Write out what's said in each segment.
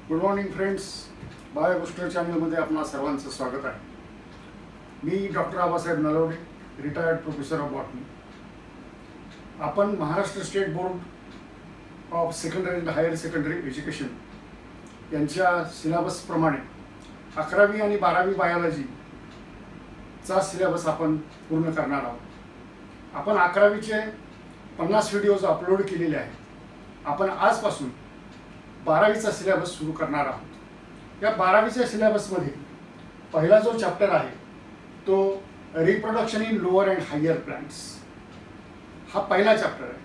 Good morning friends. बायोबुस्टर चॅनलमध्ये आपणा सर्वांचं स्वागत आहे. मी doctor Abasaheb Nalawade, retired professor of botany. आपण Maharashtra state board of secondary and higher secondary education यांच्या सिलेबसप्रमाणे 11वी आणि 12वी बायोलॉजीचा सिलेबस आपण पूर्ण करणार आहोत. आपण 11वीचे 50 व्हिडिओज अपलोड केलेले आहेत. आपण आजपासून 12वीचा सिलेबस सुरू करणार आहोत. या 12वीच्या सिलेबसमध्ये पहिला जो चॅप्टर आहे तो reproduction in lower and higher plants हा पहिला चॅप्टर आहे.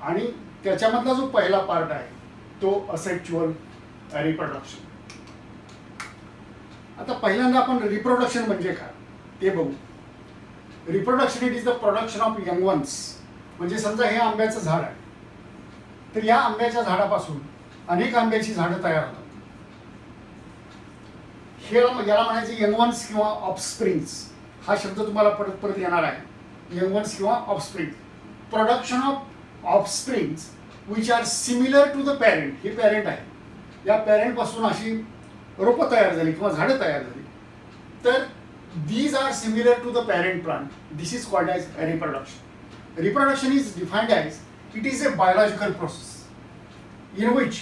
आणि त्याच्यामधला जो पहिला पार्ट आहे तो असेक्च्युअल रिप्रोडक्शन. आता पहिल्यांदा आपण रिप्रोडक्शन म्हणजे काय ते बघू. Reproduction it is the production of young ones. म्हणजे समजा हे आंब्याचं झाड आहे, तर या आंब्याच्या झाडापासून अनेक आंब्याची झाडं तयार होतात. हे याला म्हणायचे यंग वन्स किंवा ऑफस्प्रिंग्स. हा शब्द तुम्हाला परत परत येणार आहे, यंग वन्स किंवा offspring. Production of offsprings which are similar to the parent. हे पॅरेंट आहे, या पॅरेंटपासून अशी रोपं तयार झाली किंवा झाडं तयार झाली, तर these are similar to the parent plant. This is called as reproduction. Reproduction is defined as it is a biological process in which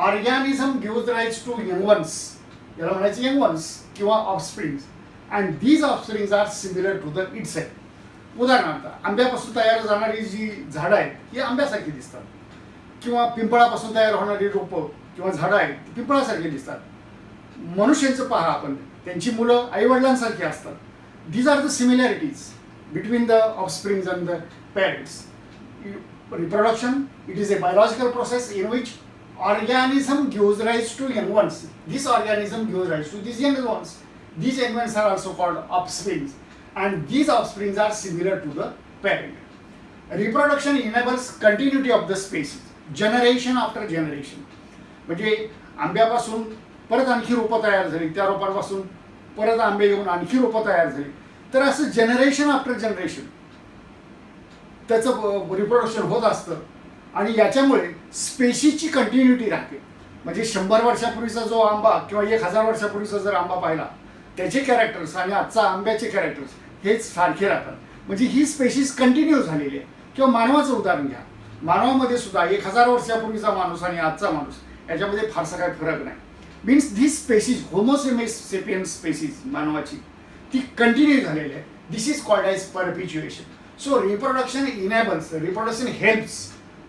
organism gives rise to young ones. याला म्हणायचे young ones किंवा offsprings, and these offsprings are similar to the itself. उदाहरणार्थ आंब्यापासून तयार जाणारी जी झाडं आहेत ही आंब्यासारखी दिसतात, किंवा पिंपळापासून तयार होणारी रोपं किंवा झाडं आहेत ती पिंपळासारखी दिसतात. मनुष्यांचं पहा आपण, त्यांची मुलं आईवडिलांसारखी असतात. These are the similarities between the offsprings and the parents. Reproduction it is a biological process in which organism gives rise to young ones. This organism gives rise to these young ones. These young ones are also called offsprings, and these offsprings are similar to the parent. Reproduction enables continuity of the species, generation after generation. म्हणजे आंब्यापासून परत आणखी रोपं तयार झाली, त्या रोपांपासून परत आंबे येऊन आणखी रोपं तयार झाली, तर असं जनरेशन आफ्टर जनरेशन त्याचं रिप्रोडक्शन होत असतं. आणि याच्यामुळे स्पेशीजची कंटिन्युटी राहते. म्हणजे 100 वर्षापूर्वीचा जो आंबा किंवा 1000 वर्षापूर्वीचा जर आंबा पाहिला, त्याचे कॅरेक्टर्स आणि आजचा आंब्याचे कॅरेक्टर्स हेच सारखे राहतात. म्हणजे ही स्पेशीज कंटिन्यू झालेली आहे. किंवा मानवाचं उदाहरण घ्या, मानवामध्ये सुद्धा 1000 वर्षापूर्वीचा माणूस आणि आजचा माणूस याच्यामध्ये फारसा काही फरक नाही. Means this species, homo sapiens species मानवाची, ती कंटिन्यू झालेली आहे. This is called as perpetuation. So reproduction enables, reproduction helps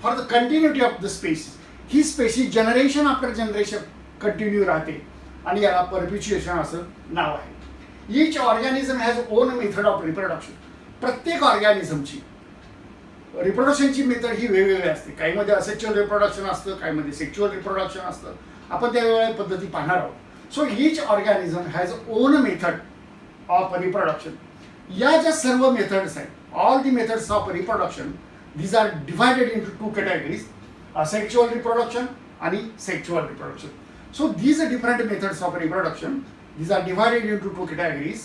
for the continuity of the species. ही species generation after generation continue राहते आणि याला परपिच्युएशन असं नाव आहे. Each organism has own method of reproduction. प्रत्येक ऑर्गॅनिझमची रिप्रोडक्शनची मेथड ही वेगवेगळी असते. काहीमध्ये असेक्च्युअल रिप्रोडक्शन असतं, काहीमध्ये सेक्च्युअल रिप्रोडक्शन असतं. आपण त्या वेगवेगळ्या पद्धती पाहणार आहोत. So each organism has own method of reproduction. या ज्या सर्व मेथड्स आहेत, all the methods of reproduction, these are divided into 2 categories, asexual reproduction आणि sexual reproduction. So these different methods of reproduction, these are divided into 2 categories,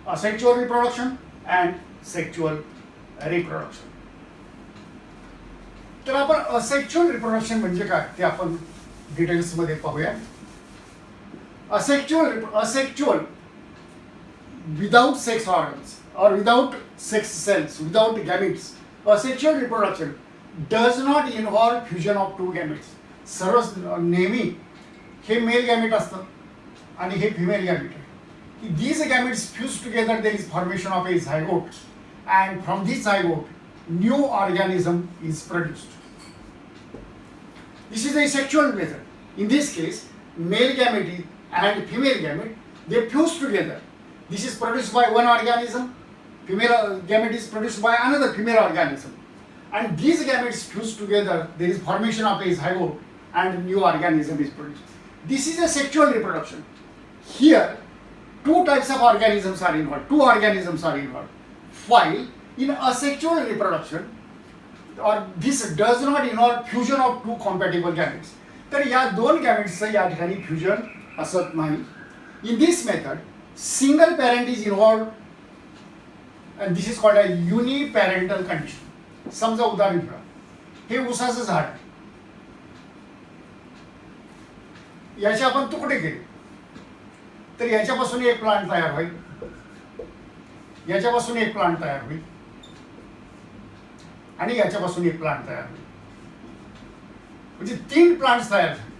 asexual reproduction and sexual reproduction. तर आपण असेक्च्युअल reproduction म्हणजे काय ते आपण डिटेल्समध्ये पाहूया. Asexual without sex organs or without sex cells, without gametes. Asexual reproduction does not involve fusion of 2 gametes. सर्व नेहमी हे मेल गॅमिट असतं आणि हे फिमेल गॅमिट आहे. These गॅमिट्स fuse together, there is formation of A zygote, and from this zygote new organism is produced. This is a sexual method. In this case, male gamete and female gamete, they fuse together. This is produced by one organism. Female gamete is produced by another female organism. And these gametes fuse together. There is formation of a zygote and new organism is produced. This is a sexual reproduction. Here, 2 types of organisms are involved. 2 organisms are involved. While in asexual reproduction, or this does not involve fusion of 2 compatible gametes. तर या 2 गॅमेट्सचं या ठिकाणी fusion असत नाही. In this method single parent is involve and this is called a uniparental condition. समजा उदाहरण घ्या, हे ऊसाचं झाड आहे. याचे आपण तुकडे केले तर याच्यापासून एक प्लांट तयार होईल, याच्यापासून एक प्लांट तयार होईल आणि याच्यापासून एक प्लांट तयार होईल. म्हणजे 3 प्लांट्स तयार झाले.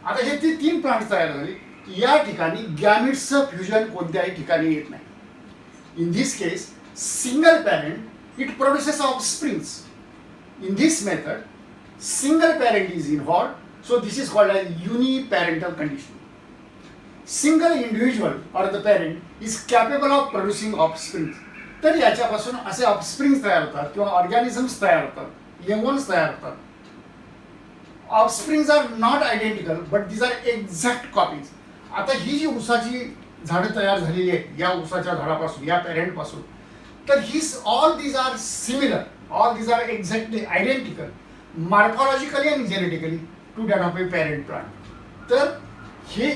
आता हे 3 प्लांट्स तयार झाले. या ठिकाणी गॅमेट्सचं फ्युजन कोणत्याही ठिकाणी येत नाही. In this case single parent it produces offsprings. In this method single parent is involved, so this is called as uniparental condition. Single individual or the parent is capable of producing offspring. तर याच्यापासून असे offsprings तयार होतात किंवा organisms तयार होतात, young ones तयार होतात. Offsprings are not identical but these are exact copies. आता ही जी ऊसाची झाडं तयार झालेली आहेत या ऊसाच्या झाडापासून, या पॅरेंटपासून, तर ही all these are similar, all these are exactly identical morphologically आणि genetically to that of a parent plant. तर हे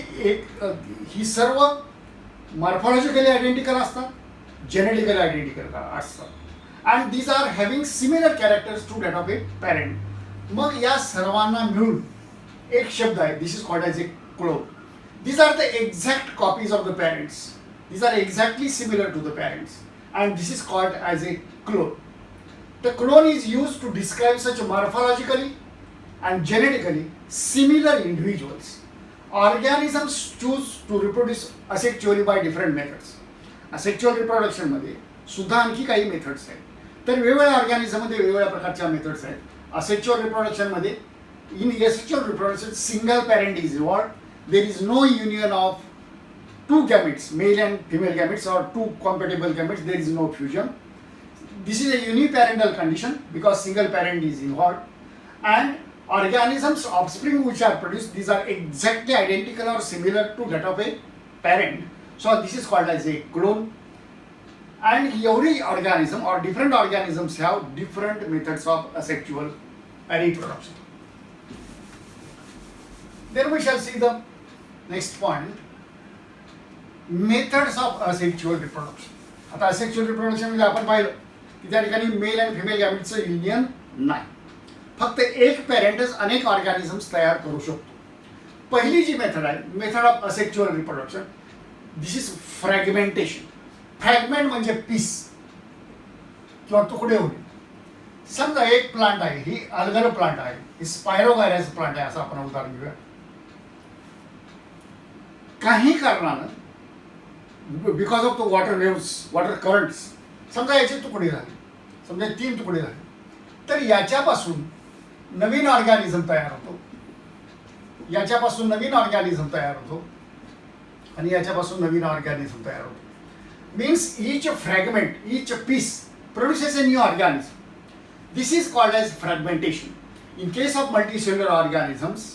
ही सर्व मॉर्फॉलॉजिकली आयडेंटिकल असतात, जेनेटिकली आयडेंटिकल असतात and these are having similar characters to that of a parent. मग या सर्वांना मिळून एक शब्द आहे, this is called as a clone. These are the exact copies of the parents, these are exactly similar to the parents and this is called as a clone. The clone is used to describe such morphologically and genetically similar individuals. Organisms choose to reproduce asexually by different methods. Asexual reproduction मध्ये सुद्धा आणखी काही methods आहेत. तर वेगवेगळ्या ऑर्गॅनिझममध्ये वेगवेगळ्या प्रकारच्या methods आहेत. असेक्च्युअल रिप्रोडक्शनमध्ये in asexual reproduction single parent is involved. There is no union of 2 gametes, male and female gametes or 2 compatible gametes. There is no fusion. This is a uniparental condition because single parent is involved and organisms offspring which are produced, these are exactly identical or similar to that of a parent, so this is called as a clone. And every organism or different organisms have different methods of asexual reproduction. Then we shall see the next point, methods of asexual reproduction. आता asexual reproduction मध्ये आपण पाहिलं की त्या ठिकाणी mail आणि female गॅमेटचं union नाही, फक्त एक पॅरेंटच अनेक ऑर्गॅनिझम्स तयार करू शकतो. पहिली जी मेथड आहे, method of asexual reproduction, this is fragmentation. Fragment म्हणजे पीस किंवा तुकडे होणे. समजा एक प्लांट आहे, ही अलगर प्लांट आहे, ही स्पायरोगायरस प्लांट आहे असं आपण उदाहरण घेऊया. काही कारणानं because of the water waves, water currents, समजा याचे तुकडे झाले, समजा 3 तुकडे झाले, तर याच्यापासून नवीन ऑर्गॅनिझम तयार होतो, याच्यापासून नवीन ऑर्गॅनिझम तयार होतो आणि याच्यापासून नवीन ऑर्गॅनिझम तयार होतो. Means each fragment, each piece produces a new organism. This is called as fragmentation. In case of multicellular organisms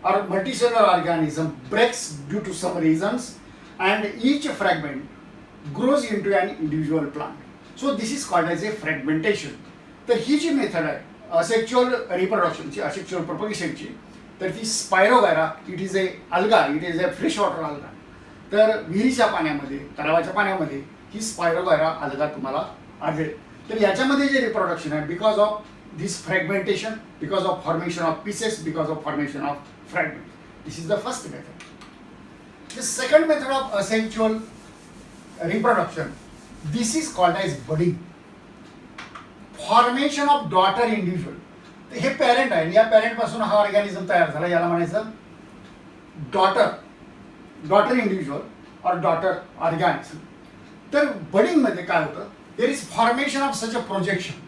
or multicellular organism breaks due to some reasons and each fragment grows into an individual plant. So this is called as a fragmentation. तर ही जी method आहे असेक्च्युअल रिप्रोडक्शनची, असेक्च्युअल प्रोपगेशनची, तर ती spirogyra, it is a alga, it is a fresh water alga. तर विहिरीच्या पाण्यामध्ये, तलावाच्या पाण्यामध्ये ही स्पायरोगायरा अल्गा तुम्हाला आढळेल. तर याच्यामध्ये जे रिप्रोडक्शन आहे because of this fragmentation, because of formation of pieces, because of formation of fragment. This is the first method. The second method of asexual reproduction, this is called as budding. Formation of daughter individual. हे parent आहे, या parent पासून हा organism तयार झाला, याला म्हणायचं daughter individual or daughter organism. तर बडिंग मध्ये काय होतं, there is formation of such a projection,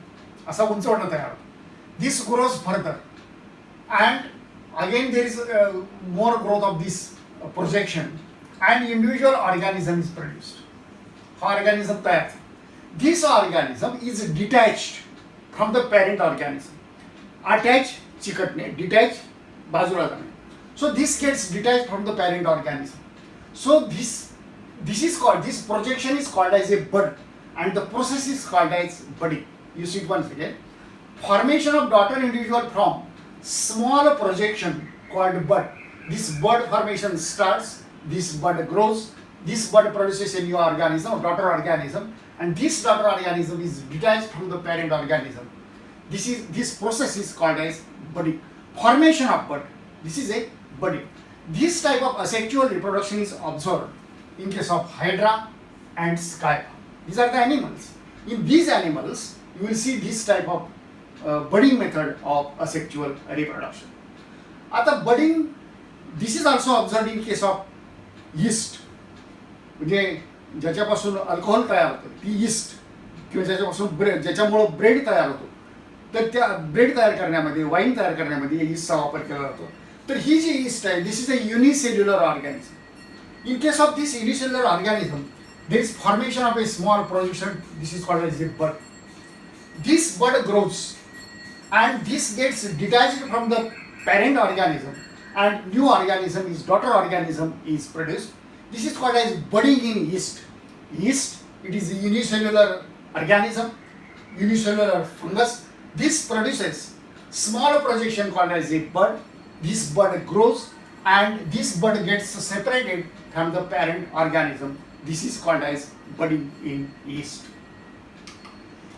असा उंचवणं तयार होतं. This grows further and again there is more growth of this projection and individual organism is produced. हा ऑर्गॅनिझम तयार. This organism is detached from the parent organism. Attach चिकटणे, detach बाजूला जाणे. So this gets detach from the parent organism. So this is called, this projection is called as a bud and the process is called as budding. You see it once again. Formation of daughter individual from small projection called bud. This bud formation starts, this bud grows, this bud produces a new organism, daughter organism, and this daughter organism is detached from the parent organism. This process is called as budding. Formation of bud. This is a budding. This type of asexual reproduction is observed in case of Hydra and Scylla. These are the animals. In these animals, you will see this type of budding method of asexual reproduction. आता budding, this is also observed in case of yeast. म्हणजे ज्याच्यापासून alcohol तयार होतं ती yeast किंवा ज्याच्यापासून ज्याच्यामुळं bread तयार होतो, तर त्या ब्रेड तयार करण्यामध्ये, वाईन तयार करण्यामध्ये यीस्टचा वापर केला जातो. तर ही जी यीस्ट आहे, this is a unicellular organism. In case of this unicellular organism, there is formation of a small projection. This is called as a bud. This bud grows and this gets detached from the parent organism and new organism is daughter organism is produced. This is called as budding in yeast. Yeast, it is a unicellular organism, unicellular fungus. This produces small projection called as a bud. This bud grows and this bud gets separated from the parent organism. This is called as budding in yeast.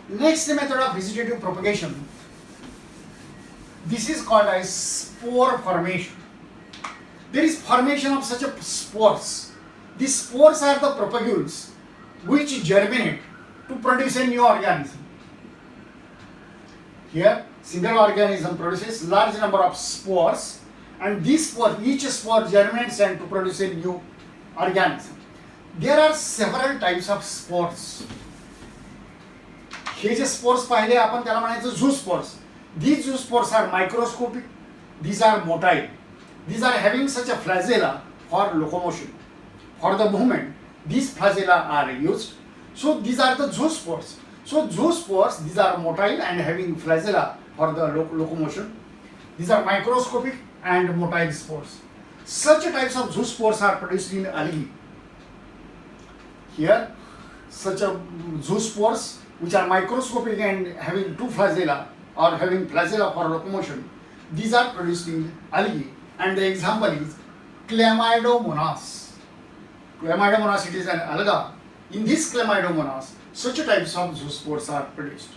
Next method of vegetative propagation, this is called as spore formation. There is formation of such a spores. These spores are the propagules which germinate to produce a new organism. Here, single organism produces large number of spores, and these spores, each spore germinates and to produce a new organism. There are several types of spores. हे जे spores पाहिले आपण त्याला म्हणायचं zoo spores. These zoo spores are microscopic. These are motile. These are having such a flagella for locomotion. For the movement, these flagella are used. So these are the zoo spores. So zoo spores, these are motile and having flagella for the locomotion. These are microscopic and motile spores. Such types of zoospores are produced in algae. Here, such a zoospores which are microscopic and having two flagella or having flagella for locomotion, these are produced in algae, and the example is Chlamydomonas. Chlamydomonas, it is an alga. In this Chlamydomonas, such types of zoospores are produced.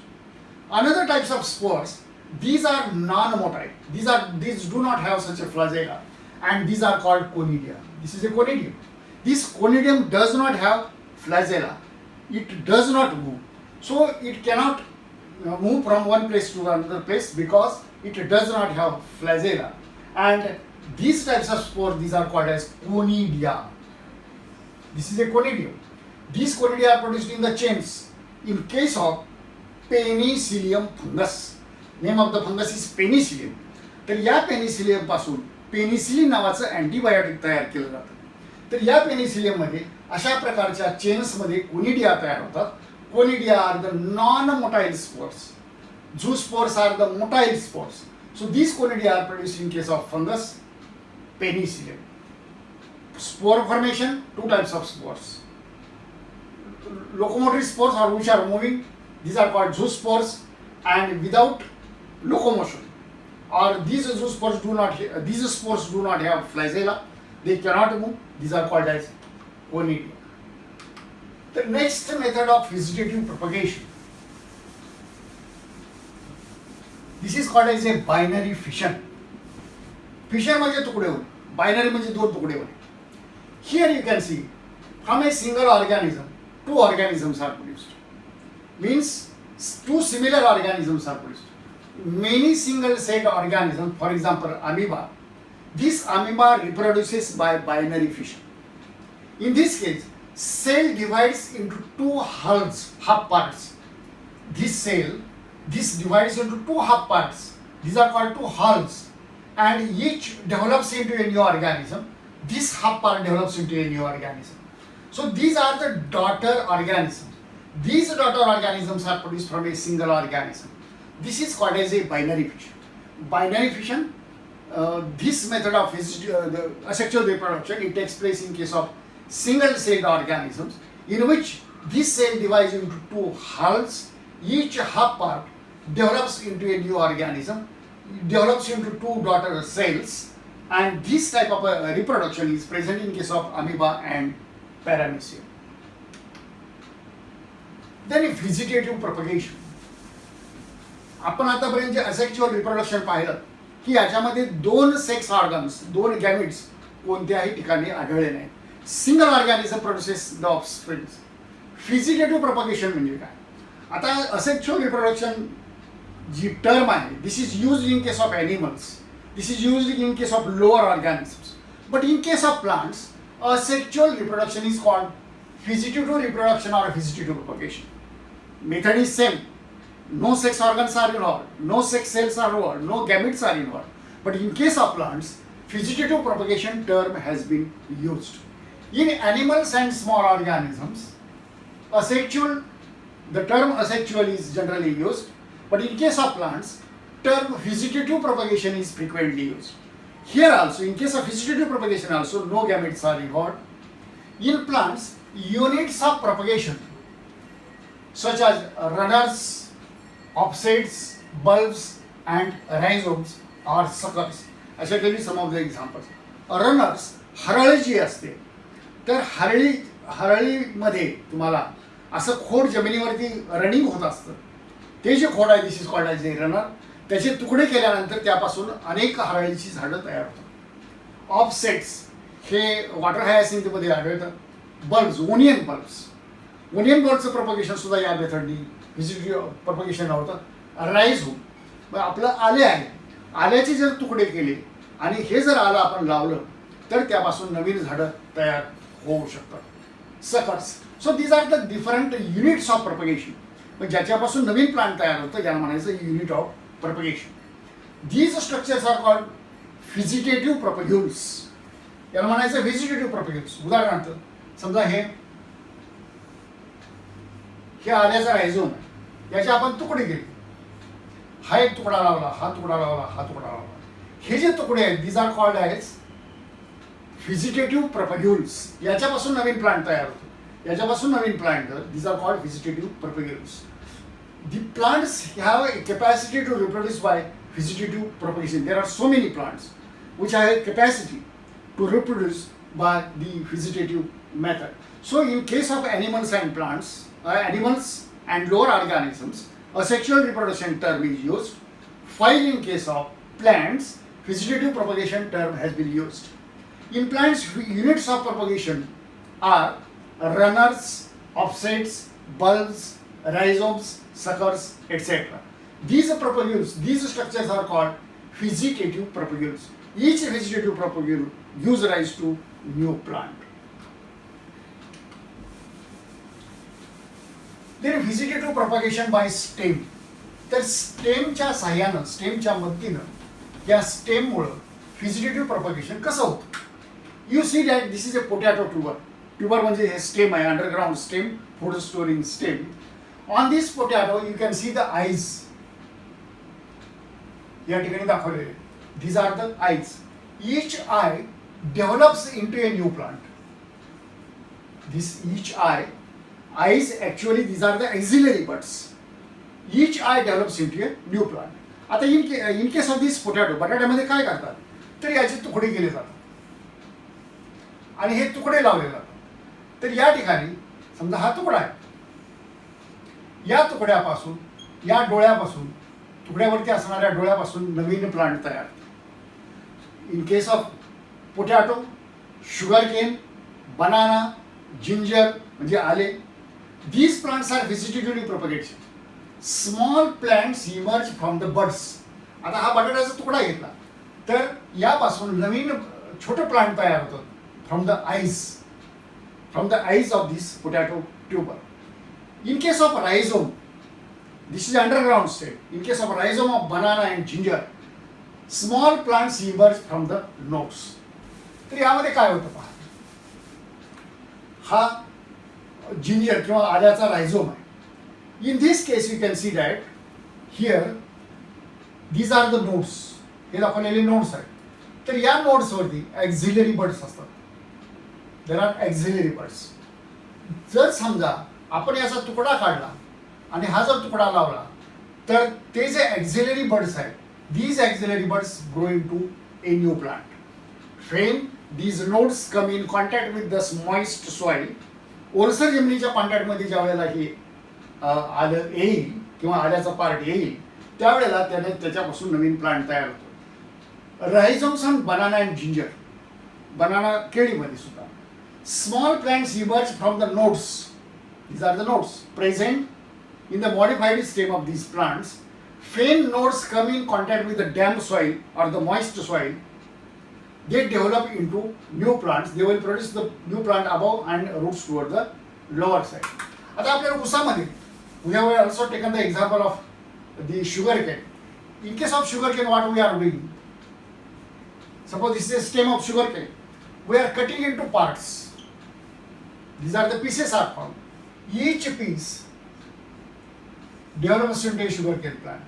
Another types of spores, these are non-motile. These do not have such a flagella, and these are called conidia. This is a conidium. This conidium does not have flagella. It does not move. So it cannot move from one place to another place because it does not have flagella. And these types of spores, these are called as conidia. This is a conidium. These conidia are produced in the chains. In case of Penicillium fungus, name of the fungus is Penicillium. तर या Penicillium पासून penicillin नावाचं antibiotic तयार केलं जातं. तर या पेनिसिलियममध्ये अशा प्रकारच्या चेन्समध्ये कोनिडिया तयार होतात. Conidia are the non motile spores. Zoo spores are the motile spores. So these conidia are produced in case of fungus Penicillium. Spore formation, two types of spores. Locomotory spores or which are moving, these are called zoospores, and without locomotion, or these spores do not have flagella, they cannot move, these are called as conidia. The next method of vegetative propagation, this is called as a binary fission. Fission म्हणजे तुकडे होणे, binary म्हणजे दोन तुकडे होणे. Here you can see from a single organism, two organisms are produced. Means two similar organisms are produced. Many single celled organisms, for example amoeba, this amoeba reproduces by binary fission. In this case, cell divides into two halves, half parts. This divides into two half parts. These are called two halves, and each develops into a new organism. This half part develops into a new organism. So these are the daughter organisms. These daughter organisms are produced from a single organism. This is called as a binary fission. Binary fission, this method of the asexual reproduction, it takes place in case of single-celled organisms, in which this cell divides into two halves. Each half part develops into a new organism, develops into two daughter cells. And this type of reproduction is present in case of amoeba and paramecium. Then vegetative propagation. आपण आतापर्यंत जे असेक्च्युअल reproduction पाहिलं की याच्यामध्ये दोन sex organs, दोन गॅमिट्स कोणत्याही ठिकाणी आढळले नाही. Single organism produces the offsprings. Vegetative propagation म्हणजे काय? आता असेक्शुअल रिप्रोडक्शन जी टर्म आहे, this is used in case of animals, this is used in case of lower organisms, but in case of plants asexual reproduction is called vegetative reproduction or vegetative propagation. Method is same. No sex organs are involved, no sex cells are involved, no gametes are involved. But in case of plants, vegetative propagation term has been used. In animals and small organisms, asexual, the term asexual is generally used, but in case of plants, term vegetative propagation is frequently used. Here also, in case of vegetative propagation also, no gametes are involved. In plants, units of propagation such as runners, offsets, bulbs and rhizomes are suckers. I shall tell you some of the examples. Runners, हरळ जी असते, तर हरळीमध्ये तुम्हाला असं खोड जमिनीवरती running होत असतं. ते जे खोड आहे, this is called as a runner. त्याचे तुकडे केल्यानंतर त्यापासून अनेक हरळीची झाडं तयार होतात. ऑफसेट्स हे वॉटर हायसिंथमध्ये आढळतं. बल्ब्स, ओनियन बल्बचं प्रोपगेशन सुद्धा या मेथडनी व्हेजिटेटिव्ह प्रोपगेशन होतं. राईझोम, आपलं आले आहे, आल्याचे जर तुकडे केले आणि हे जर आलं आपण लावलं तर त्यापासून नवीन झाडं तयार होऊ शकतात. Suckers. So these are the different units of propagation. पण ज्याच्यापासून नवीन प्लांट तयार होतं याला म्हणायचं unit of propagation. These structures are called vegetative propagules. याला म्हणायचं व्हेजिटेटिव्ह प्रोपॅग्युल्स. उदाहरणार्थ समजा हे आल्याचा रायझोम आहे, याचे आपण तुकडे केले, हा एक तुकडा लावला, हा तुकडा लावला, हा तुकडा लावला. हे जे तुकडे आहेत, these are called as vegetative propagules. याच्यापासून नवीन प्लांट तयार होतो, याच्यापासून नवीन plant, these are called vegetative propagules. The plants have a capacity to reproduce by vegetative propagation. There are so many plants which have a capacity to reproduce by the vegetative method. So in case of animals and plants, animals and lower organisms, asexual reproduction term is used. While in case of plants, vegetative propagation term has been used. In plants, units of propagation are runners, offsets, bulbs, rhizomes, suckers, etc. These propagules, these structures are called vegetative propagules. Each vegetative propagule gives rise to new plant. Then vegetative propagation by stem. तर स्टेमच्या साह्यानं, स्टेमच्या मदतीनं, या स्टेममुळं vegetative propagation कसं होतं? You see that this is a potato tuber. Tuber म्हणजे हे stem आहे, underground stem, food storing stem. On this potato you can see the eyes. या ठिकाणी दाखवलेले, these are the eyes. Each eye develops into a new plant. Each eyes actually these are the axillary buds. Each eye develops into a new plant. आता in case of this potato, बटाट्यामध्ये काय करतात, तर याचे तुकडे केले जातात आणि हे तुकडे लावले जातात. तर या ठिकाणी समजा हा तुकडा आहे, या तुकड्यापासून, या डोळ्यापासून, तुकड्यावरती असणाऱ्या डोळ्यापासून नवीन प्लांट तयार. In case of potato, sugar cane, banana, ginger म्हणजे आले, these plants are vegetatively propagated. Small plants emerge from the buds. आता हा बटाट्याचा तुकडा घेतला तर यापासून नवीन छोटे प्लांट तयार होतात from the eyes of this potato tuber. In case of rhizome, this is underground state. In case of rhizome of banana and ginger, small plants emerge from the nodes. तर यामध्ये काय होतं पहा, हा जिंजर किंवा आल्याचा रायझोम आहे. In this case you can see that here these are the nodes. हे दाखवलेले नोड्स आहेत. तर या नोड्सवरती ॲक्झिलरी बड्स असतात. There are auxiliary buds. जर समजा आपण याचा तुकडा काढला आणि हा जर तुकडा लावला तर ते जे ॲक्झिलरी बड्स आहेत, these auxiliary buds grow into a new plant. When these nodes come in contact with the moist soil, ओलसर जमिनीच्या कॉन्टॅक्टमध्ये ज्या वेळेला हे आलं येईल किंवा आल्याचा पार्ट येईल त्यावेळेला त्याने त्याच्यापासून नवीन प्लांट तयार होतो. Rhizomes on banana and ginger. Banana केळीमध्ये सुद्धा. Small plants emerge from the nodes. These are the nodes present in the modified stem of these plants. When nodes come in contact with the damp soil or the moist soil, they develop into new plants. They will produce the new plant above and roots toward the lower side. आता आपल्या ऊसामध्ये we have also taken the example of the sugar cane. In case of sugar cane, what we are doing? Suppose this is a stem of sugar cane. We are cutting into parts. These are the pieces are formed. Each piece develops into a sugarcane plant.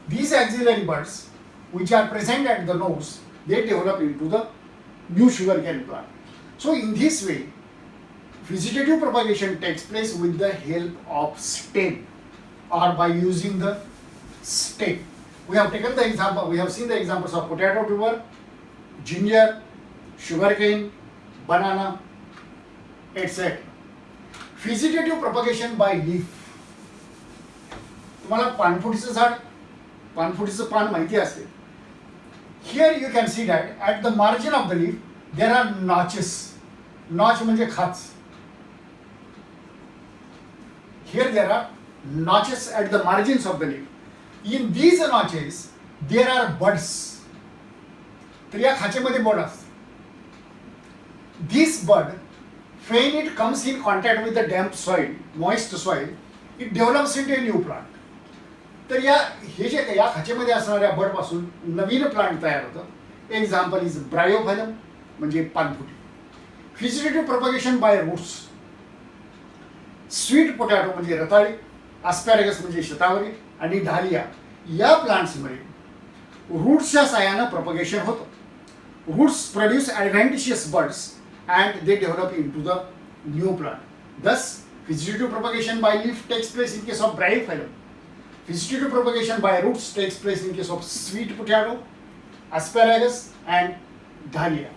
These auxiliary buds, which are present at the nodes, they develop into the new sugarcane plant. So, in this way, vegetative propagation takes place with the help of stem or by using the stem. We have taken the example. We have seen the examples of potato tuber, ginger, sugarcane, banana, etc. Vegetative propagation by leaf. तुम्हाला पानफुटीचं झाड, पानफुटीचं पान माहिती असेल. Here you can see that at the margin of the leaf there are notches. Notch म्हणजे खाच. Here there are notches at the margins of the leaf. In these notches there are buds. तर या खाचेमध्ये बड असते. This bud, when it comes in contact with the damp soil, moist soil, it develops into a new plant. तर या हे जे या खाचेमध्ये असणाऱ्या बड पासून नवीन प्लांट तयार होतं. एक्झाम्पल इज ब्रायोफायलम म्हणजे पानफुटी. Vegetative propagation by roots. Sweet potato म्हणजे रताळी, अस्पॅरेगस म्हणजे शतावरी आणि ढालिया या प्लांट्समध्ये रूट्सच्या साहाय्यानं प्रोपगेशन होतं. Roots produce adventitious buds and they develop into the new plant. Thus, vegetative propagation by leaf takes place in case of bryophyllum. Vegetative propagation by roots takes place in case of sweet potato, asparagus, and dahlia.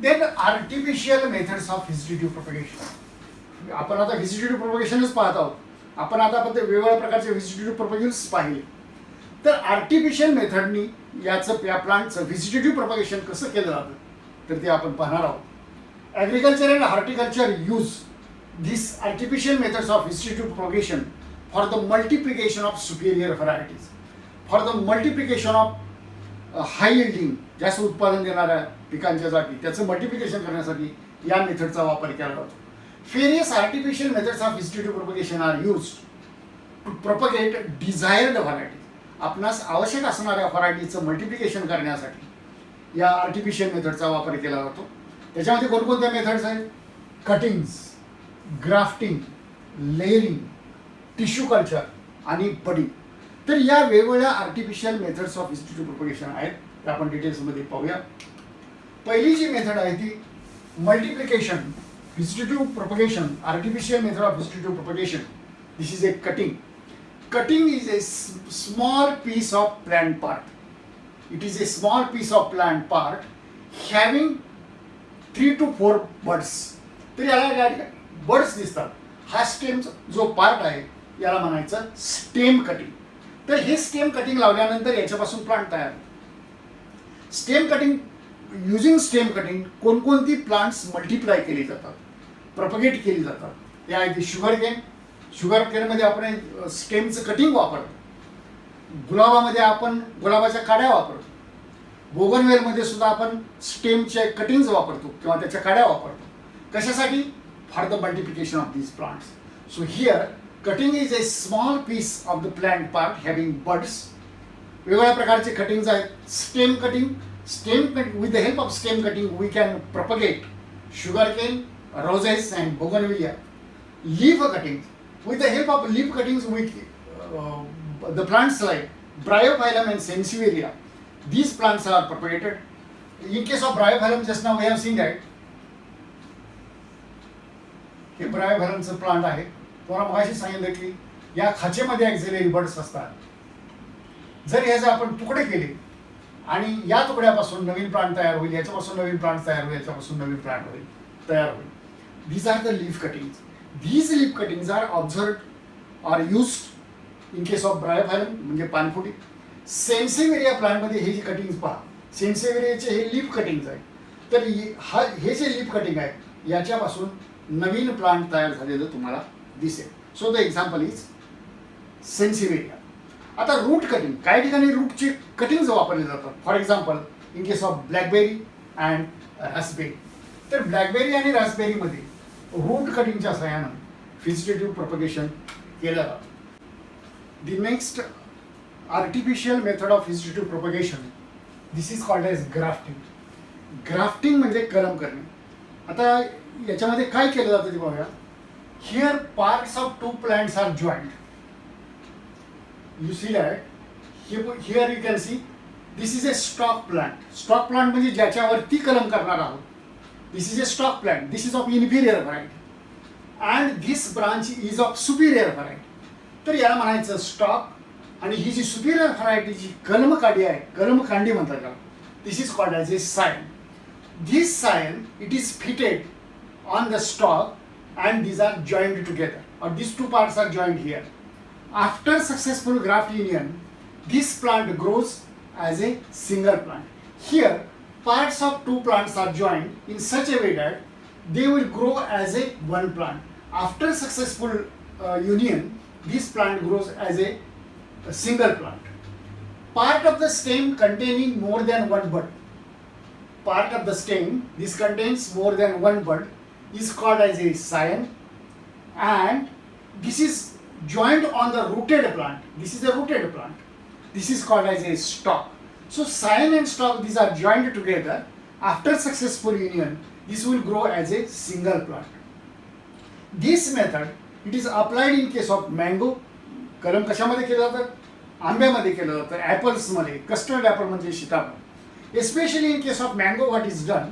Then, artificial methods of vegetative propagation. आपण आता vegetative propagationच पाहत आहोत. आपण आता वेगवेगळ्या प्रकारचे vegetative propagations पाहिले. तर आर्टिफिशियल मेथडनी याचं या प्लांटचं व्हेजिटेटिव्ह प्रोपगेशन कसं केलं जातं तर ते आपण पाहणार आहोत. Agriculture and horticulture use this artificial methods of vegetative propagation for the multiplication of Superior varieties, for the multiplication of high yielding, जास्त उत्पादन देणाऱ्या पिकांच्या जाती त्याचं मल्टिप्लिकेशन करण्यासाठी या मेथडचा वापर केला जातो. Various artificial methods of vegetative propagation are used to propagate desired varieties. आपणास आवश्यक असणाऱ्या व्हरायटीचं मल्टिप्लिकेशन करण्यासाठी या आर्टिफिशियल मेथडचा वापर केला जातो. त्याच्यामध्ये कोणकोणत्या मेथड्स आहेत? Cuttings, grafting, layering, tissue culture आणि बडिंग. तर या वेगवेगळ्या artificial methods of vegetative propagation आहेत, त्या आपण डिटेल्समध्ये पाहूया. पहिली जी मेथड आहे ती multiplication vegetative propagation, artificial method of vegetative propagation. This is A cutting. Cutting is a small piece of plant part. It is a small piece of plant part having 3 to 4 buds. तर याला birds दिसतात. हा stem जो part आहे याला म्हणायचं stem cutting. तर हे स्टेम कटिंग लावल्यानंतर याच्यापासून प्लांट तयार होतो. Stem cutting using stem cutting कोणकोणती प्लांट्स मल्टिप्लाय केली जातात, प्रोपगेट केली जातात. ते आहे की शुगर केन. शुगर केनमध्ये आपण स्टेमचं कटिंग वापरतो. गुलाबामध्ये आपण गुलाबाच्या काड्या वापरतो. बोगनवेलमध्ये सुद्धा आपण स्टेमचे कटिंग्स वापरतो किंवा त्याच्या काड्या वापरतो. कशासाठी? For the multiplication of these plants. So here cutting is a small piece of the plant part having buds. वेगवेगळ्या प्रकारचे कटिंग्स आहेत. Stem cutting. With the help of stem cutting we can propagate sugar cane, roses and bougainvillea. Leaf cutting. With the help of leaf cuttings, the plants like Bryophyllum and Sansevieria, these plants are propagated. In case of Bryophyllum, just now we have seen that. हे Bryophyllumचं plant आहे. तुम्हाला मगाशी सांगितलं की या खाचेमध्ये auxiliary buds असतात. जर ह्याचे आपण तुकडे केले आणि या तुकड्यापासून नवीन प्लांट तयार होईल, याच्यापासून नवीन प्लांट तयार होईल, याच्यापासून नवीन प्लांट तयार होईल. These are the leaf cuttings. These leaf cuttings are observed or used in case of Bryophyllum म्हणजे पानफुटी. सेन्सिव्हिरिया प्लांटमध्ये हे जी कटिंग्स पहा, सेन्सिवेरियाचे हे लीफ कटिंग्स आहे. तर हे जे लीफ कटिंग आहे याच्यापासून नवीन प्लांट तयार झालेलं तुम्हाला दिसेल. So the example is sansevieria. आता रूट कटिंग, काही ठिकाणी रूटचे कटिंग्स वापरले जातात. For example in case of blackberry and raspberry. तर ब्लॅकबेरी आणि रास्पबेरीमध्ये रूट कटिंगच्या सहाय्यानं व्हेजिटेटिव्ह प्रोपगेशन केलं जातं. The next artificial method of vegetative propagation, this is called as grafting. Grafting म्हणजे कलम करणे. आता याच्यामध्ये काय केलं जातं ते बघूया. Here parts of two plants are joint. You see that here you can see this is a stock plant. Stock plant म्हणजे ज्याच्यावरती कलम करणार आहोत. This is a stock plant. This is of inferior variety and this branch is of superior variety. तर याला म्हणायचं stock आणि ही जी Superior व्हरायटीची कलमकांडी आहे, कलमकांडी म्हणतात त्याला, this is called as a scion. This scion, it is fitted on the stalk and these are joined together, or these two parts are joined here. After successful graft union, this plant grows as a single plant. Here, parts of two plants are joined in such a way that they will grow as a one plant. After successful union, this plant grows as a single plant. Part of the stem containing more than one bud. Part of the stem, this contains more than one bud, is called as a scion, and this is joined on the rooted plant. This is a rooted plant. This is called as a stalk. So scion and stalk, these are joined together. After successful union, this will grow as a single plant. This method, it is applied in case of mango. कलम कशामध्ये केलं जातं? आंब्यामध्ये केलं जातं, ॲपल्समध्ये, custard Apple म्हणजे सीताफळ. Especially in case of mango, what is done,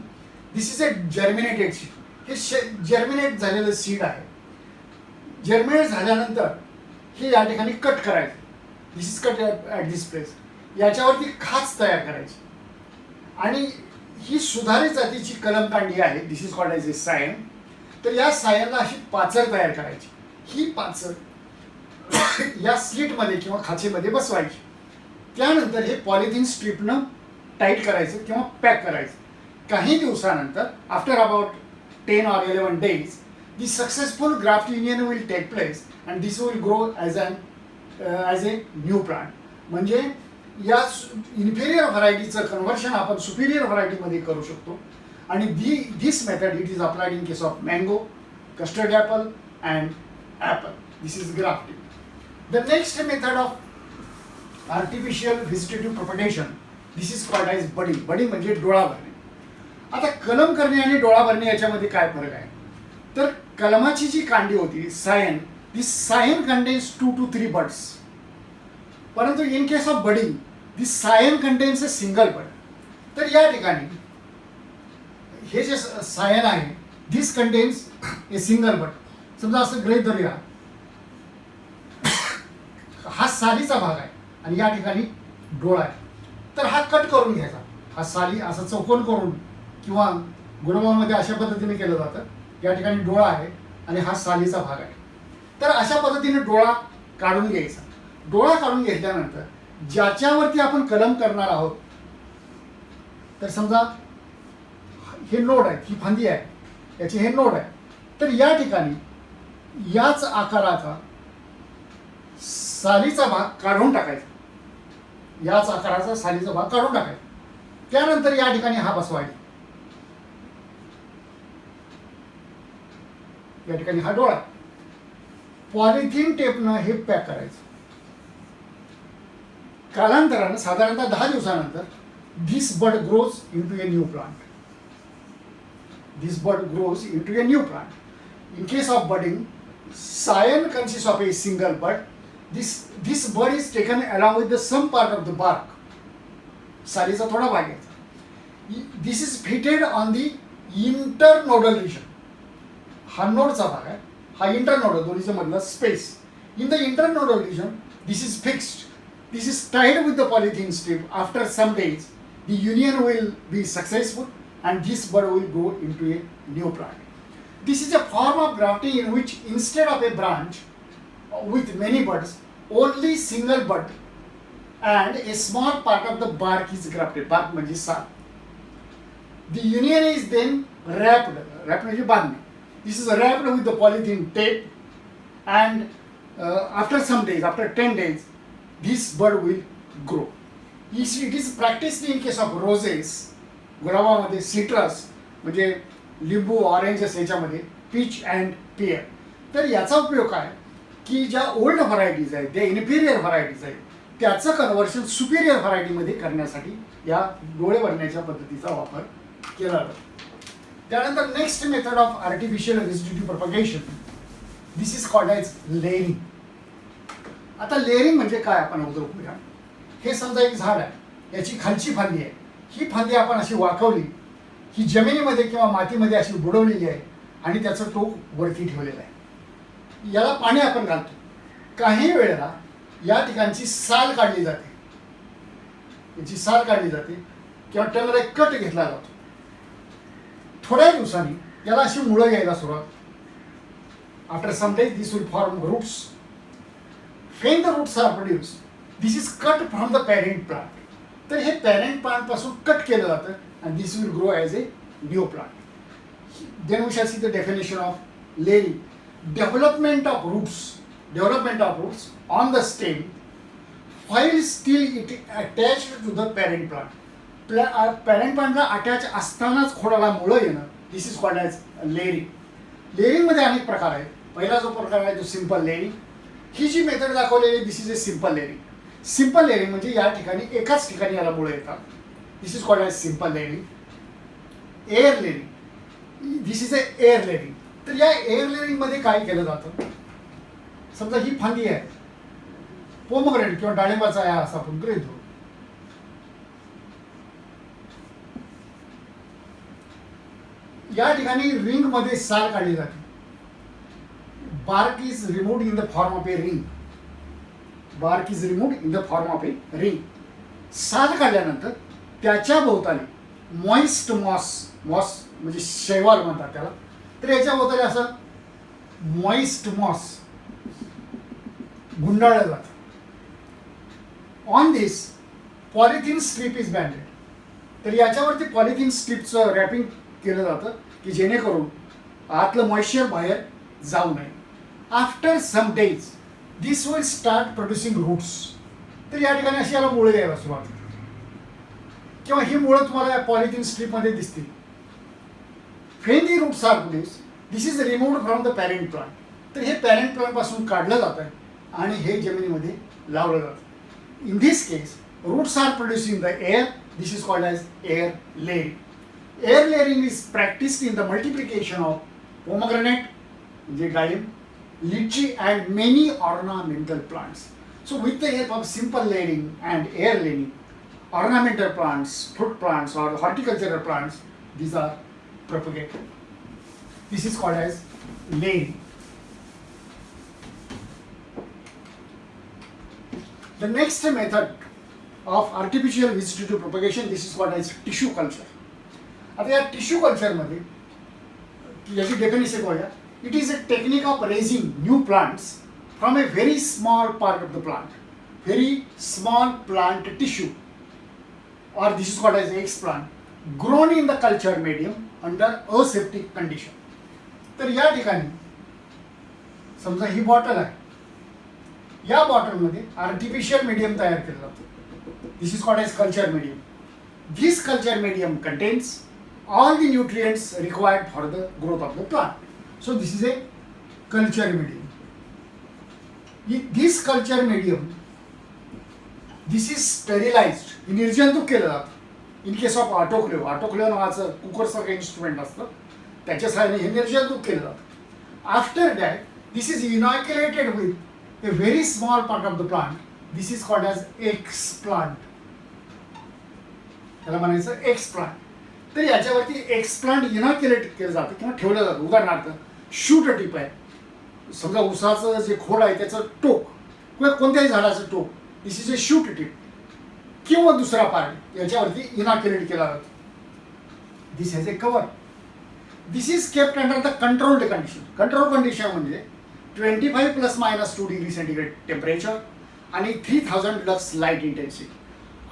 this is a germinated seed. हे germinate झालेलं सीड आहे. जर्मिनेट झाल्यानंतर हे या ठिकाणी कट करायचं. This is cut at this place. याच्यावरती खाच तयार करायची आणि ही सुधारित जातीची कलमकांडी आहे. This is called as a scion. तर या सायनला अशी पाचर तयार करायची. ही पाचर या स्लिटमध्ये किंवा खाचेमध्ये बसवायची. त्यानंतर हे पॉलिथिन स्ट्रिपनं टाईट करायचं किंवा पॅक करायचं. काही दिवसानंतर after about 10 or 11 days, the successful graft union will take place and this will grow as a new plant. म्हणजे या इन्फेरियर व्हरायटीचं कन्व्हर्शन आपण सुपिरियर व्हरायटीमध्ये करू शकतो. आणि this method it is applied in case of mango, custard apple and apple. This is grafting. The next method of artificial vegetative propagation, this is called as budding. Budding म्हणजे डोळा भरणे. आता कलम करणे आणि डोळा भरणे याच्यामध्ये काय फरक आहे? तर कलमाची जी कांडी होती scion, this scion contains 2 to 3 buds. परंतु in case of budding, this scion contains a single bud. तर या ठिकाणी हे जे सायन आहे, दिस कंटेन्स ए सिंगल बड. समजा असं गृहीत धरूया, हा सालीचा भाग आहे आणि या ठिकाणी डोळा आहे. तर हा कट करून घ्यायचा. हा साली असा चौकोन करून किंवा गुणगावामध्ये अशा पद्धतीने केलं जातं. या ठिकाणी डोळा आहे आणि हा सालीचा भाग आहे. तर अशा पद्धतीने डोळा काढून घ्यायचा. डोळा काढून घेतल्यानंतर ज्याच्यावरती आपण कलम करणार आहोत, तर समजा हे नोड आहे, ही फांदी आहे, याचे हे नोड आहे. तर या ठिकाणी याच आकाराचा सालीचा भाग काढून टाकायचा. याच आकाराचा सालीचा भाग काढून टाकायचा. त्यानंतर या ठिकाणी हा बसवायचा. या ठिकाणी हा डोळा. पॉलिथिन टेपनं हे पॅक करायचं. कालांतरानं साधारणतः 10 दिवसानंतर this bud grows into a new plant. This bud grows into a new plant. In case of budding, scion consists of a single bud. This bud is taken along with the some part of the bark. सालीचा थोडा भाग आहे. This is fitted on the internodal region. हा नोडचा भाग आहे, हा internodal, दोन्हीच्या मधला space. In the internodal region, this is fixed. This is tied with the polythene strip. After some days, the union will be successful and this bud will grow into a new plant. This is a form of grafting in which instead of a branch with many buds, only single bud and a small part of the bark is grafted. Bark म्हणजे साल. The union is then wrapped. Wrapped म्हणजे बांधणे. This is wrapped with the polythene tape, and after some days, after 10 days, this bud will grow. It is practiced in case of roses, गुलाबामध्ये, citrus म्हणजे लिंबू, oranges याच्यामध्ये, peach and pier. तर याचा उपयोग काय की ज्या ओल्ड व्हरायटीज आहेत, ज्या इन्फिरियर व्हरायटीज आहेत, त्याचं कन्व्हर्शन सुपिरियर व्हरायटीमध्ये करण्यासाठी या डोळे भरण्याच्या पद्धतीचा वापर केला जातो. त्यानंतर next method of artificial residue propagation, this is called as layering. आता लेअरिंग म्हणजे काय आपण अगोदर बघूया. हे समजा एक झाड आहे, याची खालची फांदी आहे. ही फांदी आपण अशी वाकवली, ही जमिनीमध्ये किंवा मातीमध्ये अशी बुडवलेली आहे आणि त्याचं टोक वरती ठेवलेलं आहे. याला पाणी आपण घालतो. काही वेळेला या ठिकाणची साल काढली जाते, याची साल काढली जाते किंवा त्यामध्ये कट घेतला जातो. थोड्या दिवसांनी याला अशी मुळं यायला सुरुवात. After some days this will form roots. When the roots are produced, this is cut from the parent plant. तर हे पॅरेंट प्लांट पासून कट केलं जातं and this will grow as a new plant. Then we shall see the definition of layering. Development of roots on the stem while still it attached to the parent plant. Parent प्लांटला attach असतानाच खोडाला मुळं येणं, this is called as layering. लेअरिंगमध्ये अनेक प्रकार आहेत. पहिला जो प्रकार आहे तो सिम्पल लेअरिंग. ही जी मेथड दाखवलेली this is a simple layering. Simple layering म्हणजे या ठिकाणी एकाच ठिकाणी याला मुळं येतात. This is called as simple layering. Air layering, this is a air layering. तर या एअर लेअरिंगमध्ये काय केलं जातं, समजा ही फांदी आहे, पोमग्रेनेट किंवा डाळिंबाचा आहे असं आपण गृहीत धरू. या ठिकाणी रिंग मध्ये साल काढली जाते. Bark is removed in the form of a ring. Bark is removed in the form of a ring. साल काढल्यानंतर त्याच्या भोवताली मॉइस्ट मॉस म्हणजे शैवाल म्हणतात त्याला. तर याच्या भोवताली असं मॉइस्ट मॉस गुंडाळलं जातं. On this polythene strip is banded. तर याच्यावरती पॉलिथिन स्ट्रीपचं रॅपिंग केलं जातं की जेणेकरून आतलं मॉइश्चर बाहेर जाऊ नये. After some days this will start producing roots. तर या ठिकाणी अशी याला मुळं यायला सुरुवात होते किंवा ही मुळं तुम्हाला या पॉलिथिन स्ट्रीपमध्ये दिसतील. When the roots are produced, this is removed from the parent plant. तर हे पॅरेंट प्लांटपासून काढलं जातं आणि हे जमिनीमध्ये लावलं जातं. In this case roots are producing the air. This is called as air layering. Air layering is practiced in the multiplication of pomegranate, म्हणजे डाळिंब, lychee and many ornamental plants. So with the help of simple layering and air layering, ornamental plants, fruit plants or horticultural plants, these are propagated. This is called as layering. The next method of artificial vegetative propagation, this is called as tissue culture. आता या tissue कल्चरमध्ये याची definition करूया. It is a technique of raising new plants from a very small part of the plant. Very small plant tissue or this is called as explant grown in the culture medium under aseptic condition. तर या ठिकाणी समजा ही bottle आहे, या बॉटलमध्ये artificial medium तयार केलं जातं. This is called as culture medium. This culture medium contains all the nutrients required for the growth of the plant. So this is a culture medium. This culture medium, this is sterilized. निर्जंतुक केलं जातं. In case of autoclave नावाचं कुकरसारखं instrument असतं, त्याच्या सहाय्याने हे निर्जंतुक केलं जातं. After that this is inoculated with a very small part of the plant. This is called as explant. त्याला म्हणायचं एक्सप्लांट. तर याच्यावरती एक्सप्लांट इनॉक्युलेट केलं जातं किंवा ठेवलं जातं. उदाहरणार्थ शूट टिप आहे, समजा उसाचं जे खोड आहे त्याचं टोक किंवा कोणत्याही झाडाचं टोक, this is a shoot tip किंवा दुसरा पार्ट याच्यावरती इनॉक्युलेट केला जातो. This has a cover. This is kept under the controlled condition. Control condition म्हणजे 25 ± 2 डिग्री सेंटीग्रेड टेम्परेचर आणि 3000 लक्स लाईट इंटेन्सिटी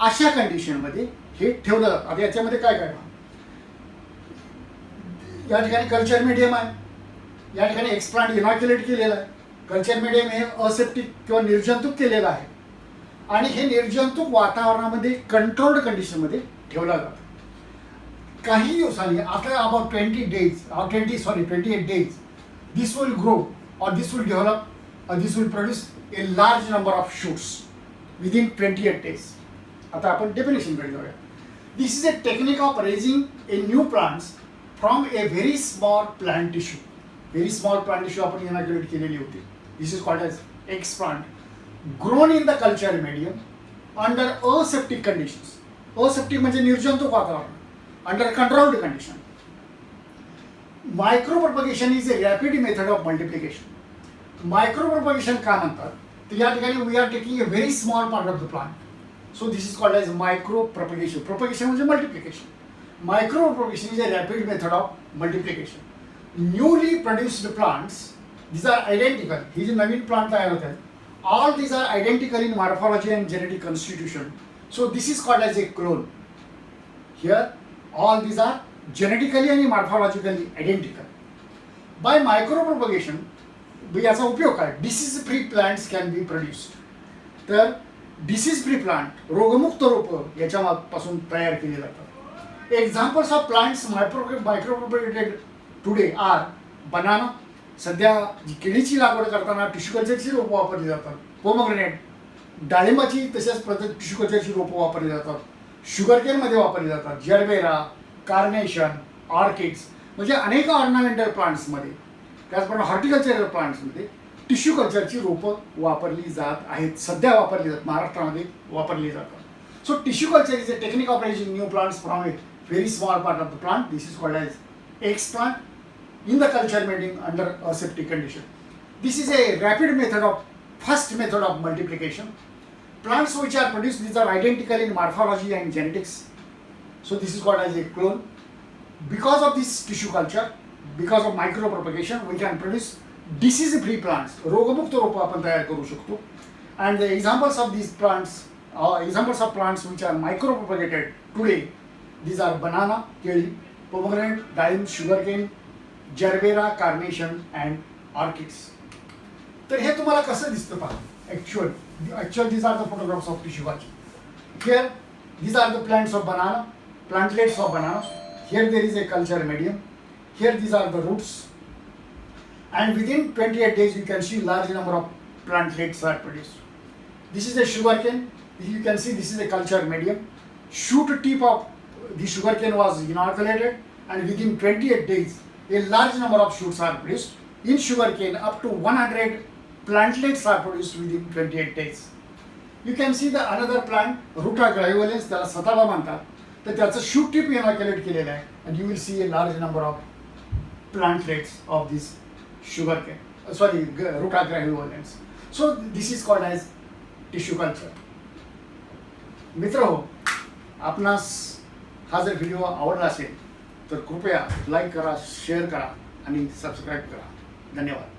अशा कंडिशनमध्ये हे ठेवलं जातं. आता याच्यामध्ये काय काय या ठिकाणी कल्चर मीडियम आहे, या ठिकाणी एक्सप्लांट इनॉक्युलेट केलेलं आहे. कल्चर मीडियम हे असेप्टिक किंवा निर्जंतुक केलेलं आहे आणि हे निर्जंतुक वातावरणामध्ये कंट्रोल्ड कंडिशनमध्ये ठेवलं जातं. काही दिवसांनी after about 28 days this will grow or this will develop or this will produce a large number of shoots within 28 days. आता आपण डेफिनेशनकडे जाऊया. This is a technique of raising a new plants from a very small plant tissue. Very small plant tissue आपण inoculate केलेली होती. This is called as explant, grown in the culture medium under aseptic conditions. Aseptic म्हणजे निर्जंतुक वातावरण, under controlled condition. Micropropagation is a rapid method of multiplication. Micropropagation का म्हणतात तर या ठिकाणी we are taking a very small part of the plant. So this is called as micropropagation. Propagation म्हणजे multiplication. Micropropagation is a rapid method of multiplication. Newly produced plants, these are identical. ही जी नवीन plant तयार होत आहेत, all these are identical in morphology and genetic constitution. So this is called as a clone. Here all these are genetically and morphologically identical. By micropropagation याचा उपयोग काय, disease free plants can be produced. तर disease free plant रोगमुक्त रोपं याच्यापासून तयार केली जातात. Examples of plants micropropagated today are banana. सध्या केळीची लागवड करताना टिश्यू कल्चरची रोपं वापरली जातात. पोमोग्रेनेट, डाळिंबाची तशाच पद्धत टिश्यू कल्चरची रोपं वापरली जातात. शुगरकेनमध्ये वापरली जातात. जरबेरा, कार्नेशन, ऑर्किड्स म्हणजे अनेक ऑर्नामेंटल प्लांट्समध्ये, त्याचप्रमाणे हॉर्टिकल्चरल प्लांट्समध्ये टिश्यू कल्चरची रोपं वापरली जात आहेत. सध्या वापरली जातात, महाराष्ट्रामध्ये वापरली जातात. So tissue culture is a technique of raising new plants from a very small part of the plant. This is called as explant in the culture medium under aseptic condition. This is a rapid method of first method of multiplication. Plants which are produced, these are identical in morphology and genetics. So this is called as a clone. Because of this tissue culture, because of micropropagation, we can produce disease-free plants. रोगमुक्त रोपं आपण तयार करू शकतो. And the examples of these plants, examples of plants which are micropropagated today, these are banana, केळी, pomegranate, डाळिंब, sugarcane, gerbera, carnation and orchids. तर हे तुम्हाला कसं दिसतं पहा. Actual these are the photographs of tissue culture. Here these are the plants of banana, plantlets of banana. Here there is a culture medium. Here these are the roots. And within 28 days you can see large number of plantlets are produced. This is a sugarcane. You can see this is a culture medium. Shoot tip of the sugarcane was inoculated and within 28 days a large number of shoots are produced. In sugarcane, up to 100 plantlets are produced within 28 days. You can see the another plant, Ruta grahiolens, त्याला सताबा म्हणतात. तर त्याचं shoot tip inoculate केलेलं आहे and you will see a large number of plantlets of this sugarcane. Ruta grahiolens. So this is called as tissue culture. मित्रहो, आपणास हा जर व्हिडिओ आवडला असेल तर कृपया लाईक करा, शेअर करा आणि सबस्क्राईब करा. धन्यवाद.